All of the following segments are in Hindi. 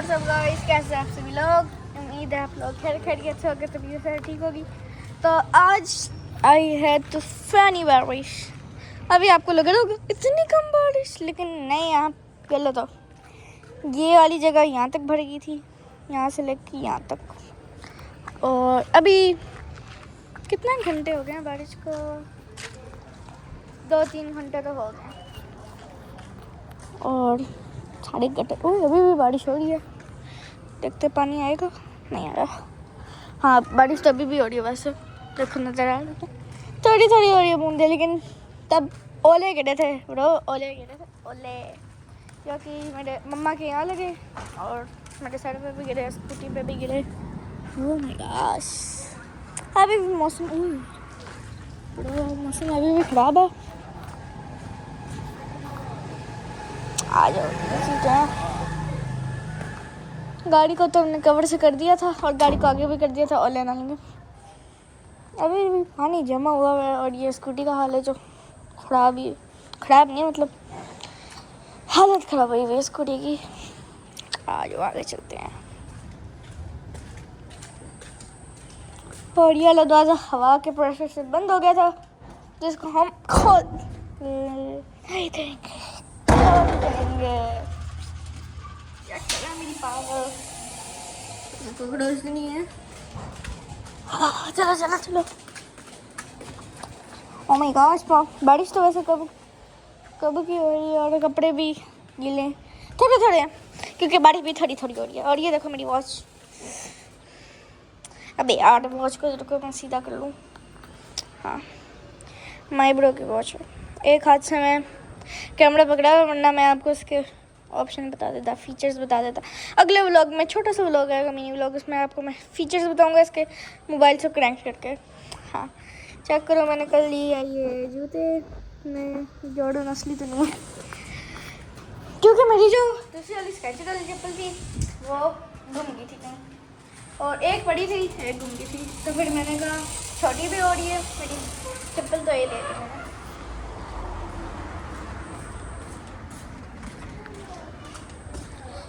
और सब गाइस, कैसे आप सभी लोग? उम्मीद है आप लोग खैरियत से होकर तबीयत से ठीक होगी। तो आज आई है तूफानी बारिश। अभी आपको लग रहा होगा इतनी कम बारिश, लेकिन नहीं, आप गलत हो। ये वाली जगह यहाँ तक भर गई थी, यहाँ से लेकर यहाँ तक। और अभी कितने घंटे हो गए हैं बारिश को? 2-3 घंटे तो हो गए। और साढ़े घंटे अभी भी बारिश हो रही है। देखते पानी आएगा, नहीं आ रहा। हाँ, बारिश तो अभी भी हो रही है। वैसे देखो नजर आ रहा है, थोड़ी थोड़ी हो रही है बूंदे, लेकिन तब ओले गिरे थे ब्रो, ओले गिरे थे, ओले जो कि मेरे मम्मा के यहाँ लगे और मेरे सर पे भी गिरे, स्कूटी पे भी गिरे। ओह माय गॉश, अभी भी मौसम अभी भी खराब है। आ जाओ, गाड़ी को तो हमने कवर से कर दिया था और गाड़ी को आगे भी कर दिया था ओले ना लेंगे। अभी भी पानी जमा हुआ है और ये स्कूटी का हाल है जो खराब नहीं, मतलब हालत खराब हुई है स्कूटी की। आज आगे चलते हैं। और ये वाला दरवाज़ा हवा के प्रेशर से बंद हो गया था, जिसको हम खोल देंगे। मेरी पावर नहीं है। चलो। ओह माय गॉश, बारिश तो वैसे कब की हो रही है और कपड़े भी गीले थोड़े हैं, क्योंकि बारिश भी थोड़ी हो रही है। और ये देखो मेरी वॉच। अबे यार, वॉच को रुको मैं सीधा कर लूँ। हाँ, माई ब्रो की वॉच है। एक हाथ से मैं कैमरा पकड़ा है, वरना मैं आपको इसके ऑप्शन बता देता, फीचर्स बता देता। अगले व्लॉग में, छोटा सा व्लॉग आएगा, मिनी व्लॉग, उसमें आपको मैं फीचर्स बताऊंगा इसके मोबाइल से कनेक्ट करके। हाँ, चेक करो, मैंने कल ली है ये जूते। मैं जॉर्डन असली तो नहीं है, क्योंकि मेरी जो दूसरी वाली स्केचर वाली चप्पल थी वो गुम गई थी कहीं, और एक पड़ी थी, एक गुम गई थी। तो फिर मैंने कहा छोटी भी हो रही है मेरी चप्पल, तो ये ले ली मैंने।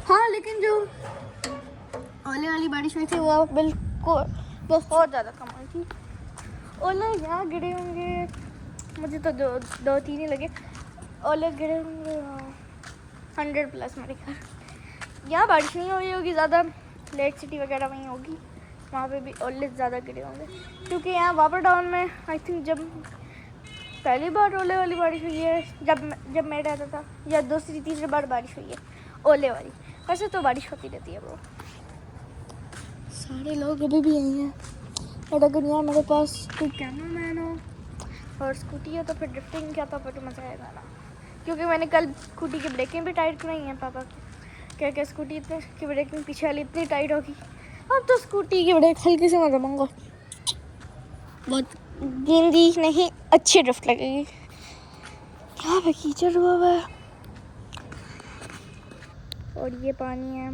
हाँ, लेकिन जो ओले वाली बारिश हुई थी वो बिल्कुल बहुत ज़्यादा कम हुई थी। ओले यहाँ गिरे होंगे, मुझे तो 2-3 ही लगे। ओले गिरे होंगे 100+ मेरे ख्याल। यहाँ बारिश नहीं हो रही होगी ज़्यादा, लेक सिटी वगैरह वहीं होगी, वहाँ पे भी ओले ज़्यादा गिरे होंगे। क्योंकि यहाँ वापर टाउन में आई थिंक जब पहली बार ओले वाली बारिश हुई है, जब मैं रहता था, या दूसरी तीसरी बार बारिश हुई है ओले वाली। वैसे तो बारिश होती रहती है वो। सारे लोग अभी भी यहीं हैं, और अगर यहाँ मेरे पास कोई कैमरा मैन हो और स्कूटी हो तो फिर ड्रिफ्टिंग क्या तो फिर मज़ा आएगा ना। क्योंकि मैंने कल स्कूटी की ब्रेकिंग भी टाइट कराई है पापा की। क्या स्कूटी की ब्रेकिंग पीछे वाली इतनी टाइट होगी, अब तो स्कूटी की ब्रेक हल्की से मैं दबाऊंगा, बहुत गेंदी नहीं, अच्छी ड्रिफ्ट लगेगी। यहाँ पे कीचड़ हुआ है और ये पानी है,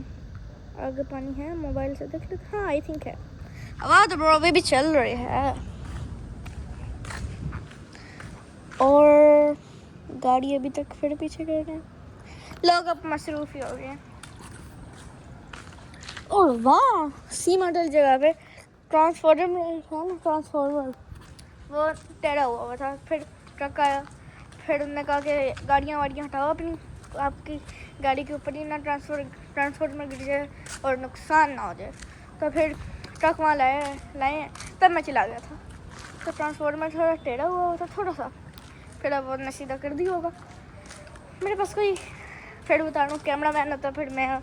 आगे पानी है, मोबाइल से देख लेते। हाँ, आई थिंक है। हवा तो ब्रो अभी भी चल रही है, और गाड़ी अभी तक फिर पीछे कर रहे हैं। लोग अब मसरूफ ही हो गए हैं। और वाह, सी मॉडल जगह पे ट्रांसफॉर्मर वो टेढ़ा हुआ था। फिर ट्रक आया, फिर उन्होंने कहा कि गाड़ियाँ हटाओ अपनी, आपकी गाड़ी के ऊपर ही ना ट्रांसफॉर्मर गिर जाए और नुकसान ना हो जाए। तो फिर ट्रक वहाँ लाए, तब मैं चला गया था। तो ट्रांसफॉर्मर थोड़ा टेढ़ा हुआ था, थोड़ा सा, फिर अब उन्होंने सीधा कर दिया होगा। मेरे पास कोई फिर बता रहा हूँ कैमरा मैन होता, फिर मैं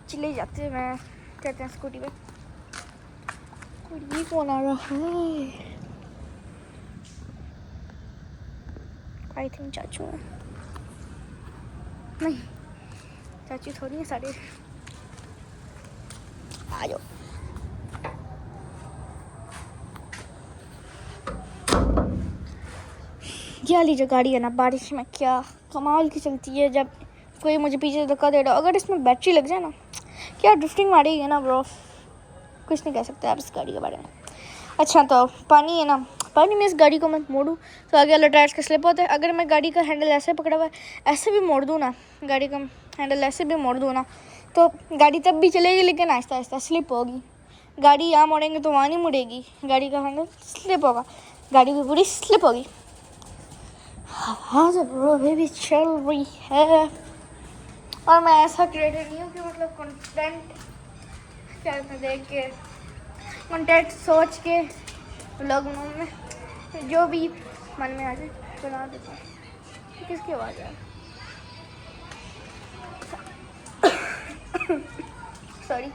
चले जाते, मैं कहते हैं स्कूटी पे। और ये कौन आ रहा है? आई थिंक चाचू है। नहीं, चाचू थोड़ी है, सारे आ जाओ। ये वाली जो गाड़ी है ना, बारिश में क्या कमाल की चलती है। जब कोई मुझे पीछे धक्का दे रहा, अगर इसमें बैटरी लग जाए ना, क्या ड्रिफ्टिंग मारेगी है ना ब्रो, कुछ नहीं कह सकते आप इस गाड़ी के बारे में। अच्छा, तो पानी है ना, पानी में इस गाड़ी को मैं मोड़ूँ तो आगे वाला टायर्स का स्लिप होता है। अगर मैं गाड़ी का हैंडल ऐसे पकड़ा हुआ है, ऐसे भी मोड़ दूँ ना, गाड़ी का हैंडल ऐसे भी मोड़ दूँ ना, तो गाड़ी तब भी चलेगी लेकिन आहिस्ता आहिस्ता स्लिप होगी। गाड़ी यहाँ मुड़ेंगे तो वहाँ नहीं मुड़ेगी, गाड़ी का हैंडल स्लिप होगा, गाड़ी भी पूरी स्लिप होगी। हाँ ब्रो भी चल रही है। और मैं ऐसा क्रिएटर नहीं हूँ कि मतलब कंटेंट क्या देख के, कंटेंट सोच के व्लॉग में जो भी मन में आ जाए बना देता हूँ। किसकी आवाज़ है? Sorry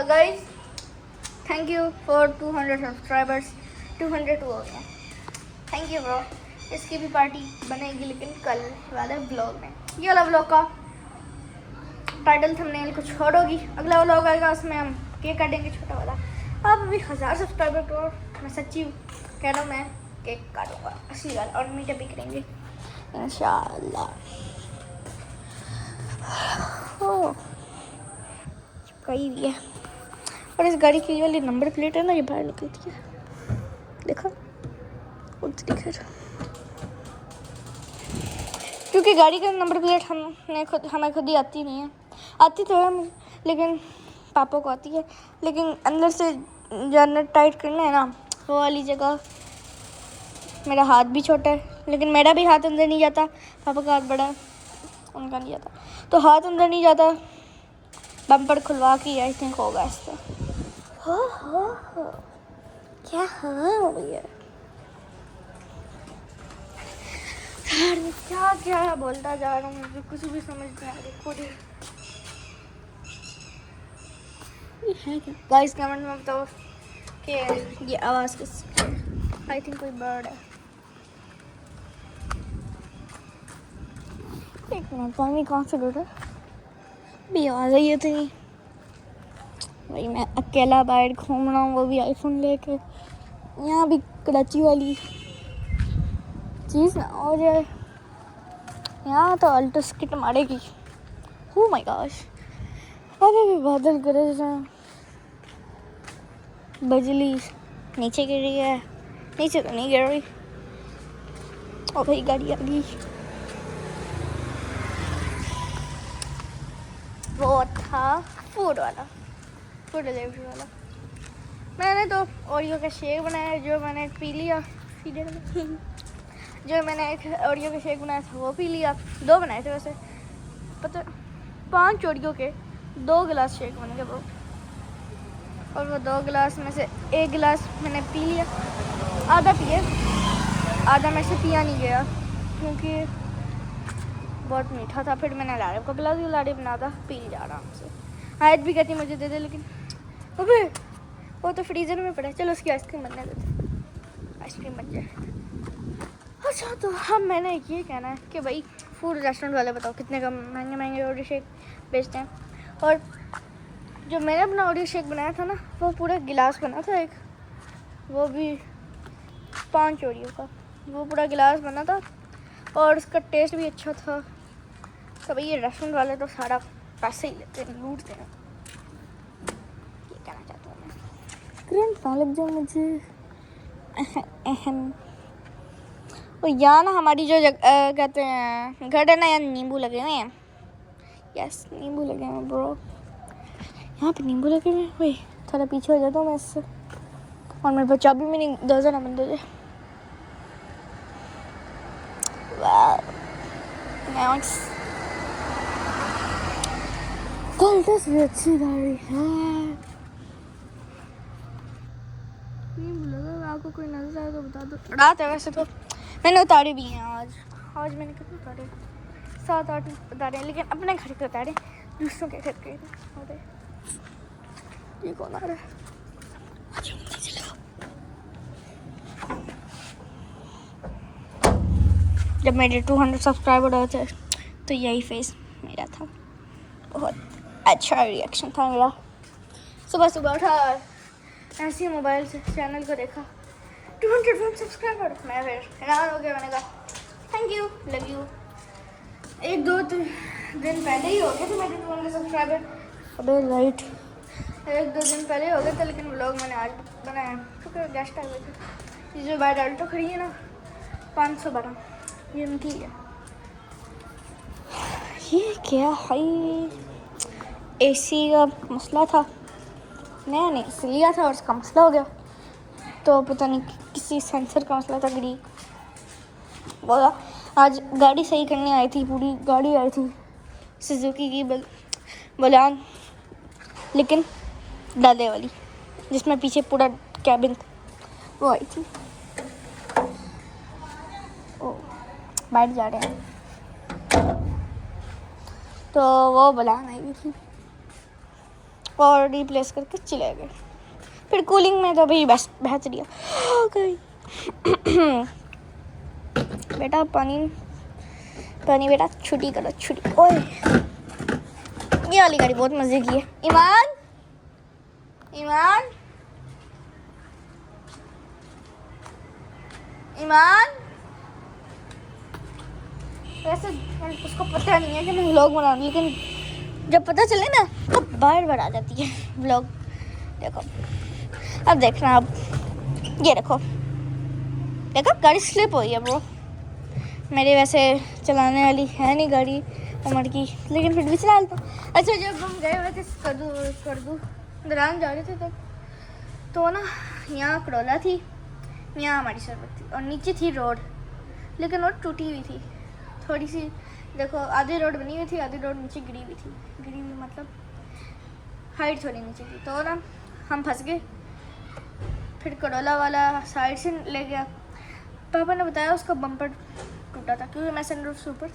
guys, thank you for 200 subscribers. 202 हो गया, थैंक यू ब्रो। इसकी भी पार्टी बनेगी लेकिन कल वाले ब्लॉग में। ये वाला ब्लॉग का टाइटल थंबनेल को छोड़ोगी, अगला व्लॉग आएगा उसमें हम केक काटेंगे छोटा वाला। आप अभी 1000 सब्सक्राइबर को मैं सच्ची कह रहा हूँ, मैं केक काटूंगा असली वाला और मीठा भी करेंगे इंशाल्लाह। चिपकाई हुई है और इस गाड़ी की वाली नंबर प्लेट है ना, ये बाहर निकलती है, देखो उतरी खैर। क्योंकि गाड़ी का नंबर प्लेट हमें खुद ही आती नहीं है, आती तो है लेकिन पापा को आती है, लेकिन अंदर से जानना टाइट करना है ना, वो वाली जगह मेरा हाथ भी छोटा है, लेकिन मेरा भी हाथ अंदर नहीं जाता, पापा का हाथ बड़ा है, उनका नहीं जाता, तो हाथ अंदर नहीं जाता। बम्पर खुलवा के आई थिंक होगा इससे। हो क्या हो भैया, क्या क्या बोलता जा रहा हूँ, मुझे कुछ भी समझ नहीं आ रही खुद ही। है क्या गाइस, कमेंट में बताओ कि ये आवाज़ किस, आई थिंक कोई बर्ड है। एक मिनट, पानी कहाँ से गिर रहा है? भी आवाज़ आई है इतनी। भाई मैं अकेला बाहर घूम रहा हूँ, वो भी आईफोन लेके। यहाँ भी कराची वाली चीज़ ना हो जाए, यहाँ तो अल्टो स्किट मारेगी। हो माय गॉश, अभी भी बादल गरज रहे हैं, बिजली नीचे गिर रही है, नीचे तो नहीं गिर रही। ओ भाई गाड़ी आ गई। वो था फूड डिलीवरी वाला। मैंने तो ओरियो का शेक बनाया, जो मैंने पी लिया। जो मैंने एक ओरियो का शेक बनाया था वो पी लिया। 2 बनाए थे वैसे, पता 5 ओरियो के 2 गिलास शेक बन गए वो, और वो 2 गिलास में से 1 गिलास मैंने पी लिया, आधा पिए, आधा मेरे से पिया नहीं गया क्योंकि बहुत मीठा था। फिर मैंने लाड़े को पिला दिया, लाड़े बना था, पी जा आराम से। आयत भी कहती मुझे दे दे, लेकिन अबे वो तो फ्रीज़र में पड़ा है, चलो उसकी आइसक्रीम बनने देते, आइसक्रीम बन जाए। अच्छा तो हम मैंने ये कहना है कि भाई फूड रेस्टोरेंट वाले बताओ कितने का महंगे महंगे ओरियो शेक बेचते हैं। और जो मैंने अपना ओरियो शेक बनाया था ना, वो पूरा गिलास बना था एक, वो भी 5 ओरियो का, वो पूरा गिलास बना था और उसका टेस्ट भी अच्छा था। तो भाई ये रेस्टोरेंट वाले तो सारा पैसे ही लेते हैं, लूटते हैं। ये कहना चाहता हूँ मैं, करंट ना लग जाए मुझे। अहम और यहाँ ना हमारी जो कहते हैं घर है ना, यहाँ नींबू लगे हुए हैं। यस नींबू लगे हुए हैं ब्रो, यहाँ पे नींबू लगे हुए हैं। वही थोड़ा पीछे हो जाता हूँ मैं इससे, और मेरे पास चाबी में नहीं, 2 ना बंद हो जाए। नाइस, कॉल्टस भी अच्छी गाड़ी है। नींबू लगा, आपको कोई नजर आए तो बता दो। रात है वैसे तो, मैंने उतारे भी हैं आज मैंने कितने उतारे, 7-8 उतारे, लेकिन अपने घर के उतारे, दूसरों के घर के उतारे। ये कौन आ रहा है? जब मेरे 200 सब्सक्राइबर हुए थे तो यही फेस मेरा था, बहुत अच्छा रिएक्शन था मेरा। सुबह सुबह उठा, ऐसे मोबाइल से चैनल को देखा, 201 सब्सक्राइबर, मैं फिर हैरान हो गया। मैंने कहा थैंक यू, लव यू। 1-2 दिन पहले ही हो गए थे मेरे 200 सब्सक्राइबर। अबे राइट, 1-2 दिन पहले हो गए थे, लेकिन व्लॉग मैंने आज बनाया क्योंकि गेस्ट आ गए थे। ये जो बाइट अल्टो खड़ी है ना, 512, ये उनकी है। ये क्या है, एसी का मसला था, नया नहीं एसी लिया था और उसका मसला हो गया। तो पता नहीं किसी सेंसर का मसला था, गरी बोला। आज गाड़ी सही करने आई थी, पूरी गाड़ी आई थी सुजुकी की बलान, लेकिन डाले वाली जिसमें पीछे पूरा कैबिन था, वो आई थी। ओ बैठ जा रहे हैं, तो वो बलान आई थी और रिप्लेस करके चले गए। फिर कूलिंग में तो भाई बस बहस दिया हो गई। बेटा पानी पानी बेटा, छुट्टी करो छुट्टी। ओए ये वाली गाड़ी बहुत मजे की है। ईमान ईमान ईमान, वैसे उसको पता नहीं है कि मैं व्लॉग बना रही हूँ, लेकिन जब पता चले ना तो बार आ जाती है व्लॉग। देखो अब देखना, अब ये देखो देखो गाड़ी स्लिप हुई है ब्रो। मेरी वैसे चलाने वाली है नहीं गाड़ी उमर की, लेकिन फिर भी चला लेता हूँ। अच्छा जब हम गए हुए थे स्कर्दू दरान जा रहे थे तब, तो ना यहाँ कड़ोला थी, यहाँ हमारी शरबत थी और नीचे थी रोड, लेकिन रोड टूटी हुई थी थोड़ी सी। देखो आधी रोड बनी हुई थी, आधी रोड नीचे गिरी हुई थी। गिरी हुई मतलब हाइट थोड़ी नीचे थी, तो ना हम फंस गए। फिर कड़ोला वाला साइड से ले गया। पापा ने बताया उसका बम्पर टूटा था, क्योंकि मैं सनरूफ से ऊपर,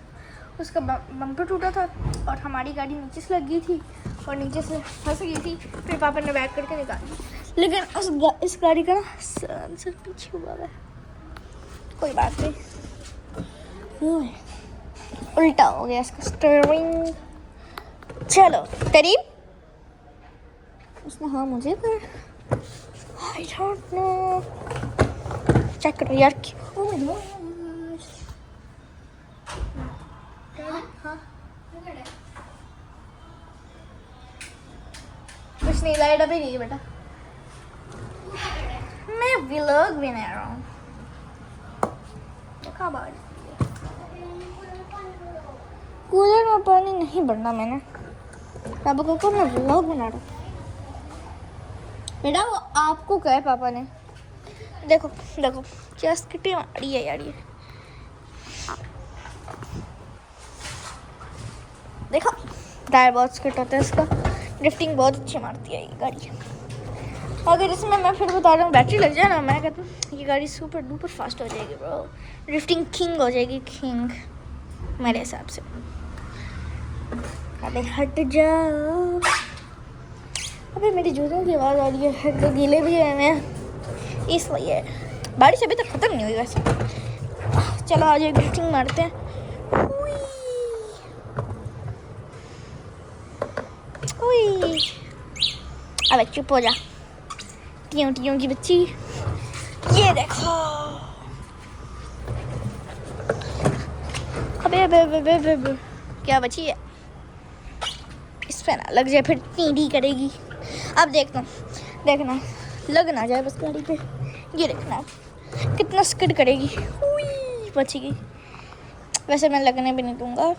उसका बम्पर टूटा था और हमारी गाड़ी नीचे से लग गई थी और नीचे से फंस गई थी। फिर पापा ने बैक करके निकाली, लेकिन इस गाड़ी का ना सेंसर पीछे हुआ है। कोई बात नहीं, उल्टा हो गया इसका स्टीयरिंग। चलो करीब उसने हाँ मुझे कर, I don't know। चेक करो यार, कुछ नहीं, लाइट अभी नहीं है बेटा, मैं व्लॉग बना रहा हूँ। देखा बाहर कूलर में पानी नहीं भरना मैंने, पापा को मैं व्लॉग बना रहा हूँ। बेटा वो आपको कहे पापा ने। देखो देखो क्या स्किटी मारी है यार ये, देखो टायर बहुत स्किट होता है इसका, ड्रिफ्टिंग बहुत अच्छी मारती है ये गाड़ी। अगर इसमें मैं फिर बता रहा हूँ बैटरी लग जाए ना, मैं कहता हूँ ये गाड़ी सुपर डुपर फास्ट हो जाएगी ब्रो, ड्रिफ्टिंग किंग हो जाएगी, किंग मेरे हिसाब से। अबे हट जाओ, अबे मेरी जूतों की आवाज़ आ रही है, तो गीले भी हैं मैं इसलिए। बारिश अभी तक ख़त्म नहीं हुई वैसे। चलो आज एक ड्रिफ्टिंग मारते हैं। अबे चुप हो जा टियों की बच्ची। ये देखो अबे क्या बची है, इस पे ना लग जाए फिर टीडी करेगी। अब देखना लग ना जाए बस गाड़ी पे। ये देखना कितना स्किड करेगी, बची गई। वैसे मैं लगने भी नहीं दूंगा,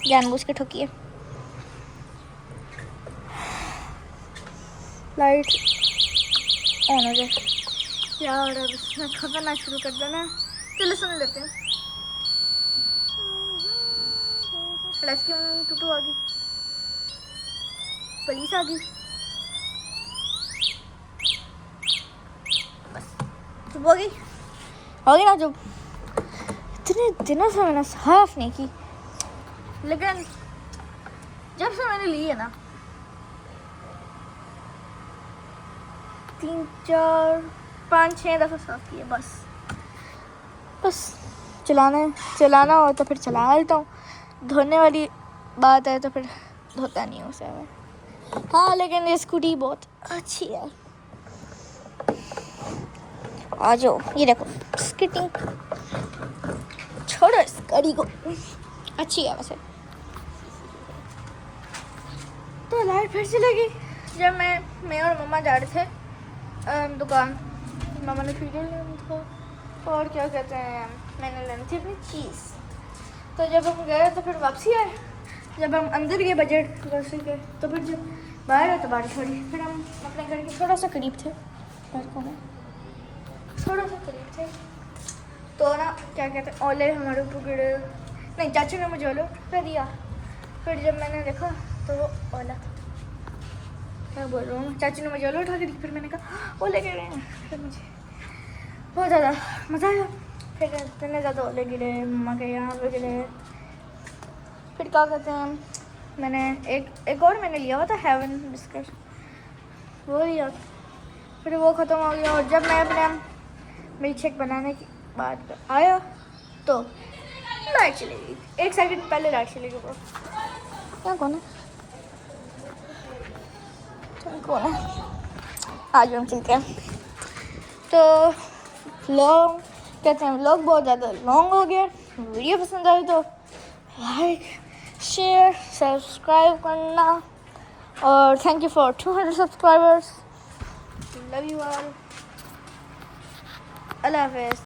जानबूझ के ठोकी है। लाइट ऑन हो जाए यार, अब इसमें खतरना शुरू कर देना। चलो सुन लेते हैं। रेस्क्यू टूटू आ गई, पुलिस आ गई, बस चुप हो गई ना चुप। इतने दिनों से मैंने साफ नहीं की, लेकिन जब से मैंने ली है ना 3 4 5 6 दफ़ा साफ किए। बस चलाना हो तो फिर चला लेता हूँ, धोने वाली बात है तो फिर धोता नहीं हूँ उसे मैं। हाँ लेकिन ये स्कूटी बहुत अच्छी है। आ जाओ, ये देखो स्किटिंग, छोड़ो इस गाड़ी को, अच्छी है वैसे। तो लाइट फिर चलेगी। जब मैं और मम्मा जा रहे थे दुकान, मम्मा ने फीडर लेना था और क्या कहते हैं मैंने लेनी थी अपनी चीज़। तो जब हम गए तो फिर वापसी आए जब हम अंदर गए बजट ग्रोसरी के तो फिर जब बाहर है तो बारिश हो रही, फिर हम अपने घर के थोड़ा सा करीब थे, घर को में थोड़ा सा करीब थे, तो ना क्या कहते हैं ओले हमारे ऊपर गिरे। नहीं, चाचू ने मुझे ओले उठा दिया, फिर जब मैंने देखा तो वो ओला था। मैं बोल रहा हूँ, चाचू ने मुझे ओले उठा के दी, फिर मैंने कहा ओले गिरे हैं, फिर मुझे बहुत ज़्यादा मज़ा आया। फिर इतने ज़्यादा ओले गिरे, मम्मा के यहाँ पे गिरे। फिर क्या कहते हैं, मैंने एक और मैंने लिया हुआ था हेवन बिस्किट, वो लिया, फिर वो ख़त्म हो गया। और जब मैं अपने मिल्क शेक बनाने की बाद आया तो लाइट चली गई, 1 सेकंड पहले लाइट चली गई। वो क्या कौन है, कौन है? आज हम चलते हैं। तो व्लॉग कहते हैं, व्लॉग बहुत ज़्यादा लॉन्ग हो गया। वीडियो पसंद आई तो लाइक शेयर सब्सक्राइब करना, और thank you for 200 subscribers. Love you all. अल्लाह हाफिज़।